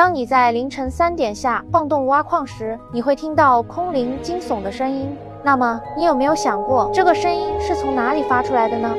当你在凌晨3点下晃动挖矿时，你会听到空灵惊悚的声音。那么，你有没有想过，这个声音是从哪里发出来的呢？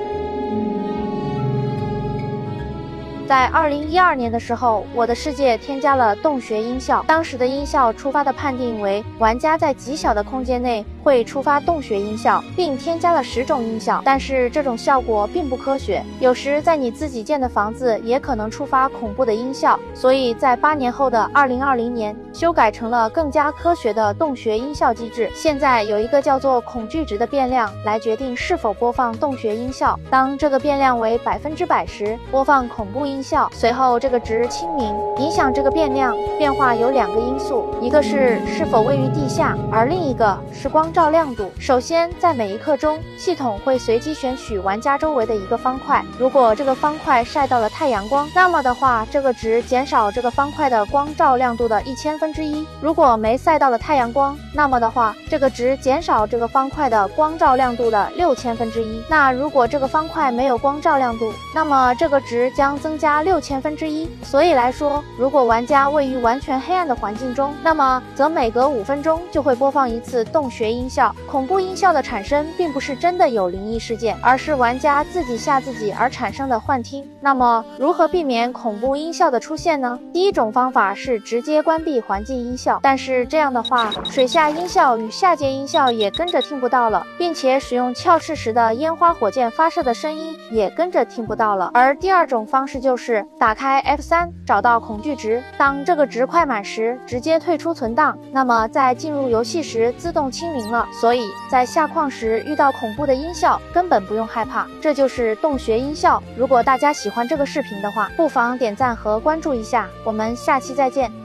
在2012年的时候，我的世界添加了洞穴音效。当时的音效触发的判定为玩家在极小的空间内会触发洞穴音效，并添加了10种音效。但是这种效果并不科学，有时在你自己建的房子也可能触发恐怖的音效。所以在8年后的2020年，修改成了更加科学的洞穴音效机制。现在有一个叫做恐惧值的变量来决定是否播放洞穴音效。当这个变量为100%时，播放恐怖音效，随后这个值清零。影响这个变量变化有2个因素，一个是否位于地下，而另一个是光照亮度。首先，在每一刻中，系统会随机选取玩家周围的一个方块，如果这个方块晒到了太阳光，那么的话，这个值减少这个方块的光照亮度的1/1000；如果没晒到了太阳光，那么的话，这个值减少这个方块的光照亮度的6000分之一。那如果这个方块没有光照亮度，那么这个值将增加6000分之一。所以来说，如果玩家位于完全黑暗的环境中，那么则每隔5分钟就会播放一次洞穴音效。恐怖音效的产生并不是真的有灵异事件，而是玩家自己吓自己而产生的幻听。那么如何避免恐怖音效的出现呢？第一种方法是直接关闭环境音效，但是这样的话，水下音效与下界音效也跟着听不到了，并且使用鞘翅时的烟花火箭发射的声音也跟着听不到了。而第二种方式就是打开 F3，找到恐惧值，当这个值快满时，直接退出存档，那么在进入游戏时自动清零了。所以在下矿时遇到恐怖的音效，根本不用害怕，这就是洞穴音效。如果大家喜欢这个视频的话，不妨点赞和关注一下，我们下期再见。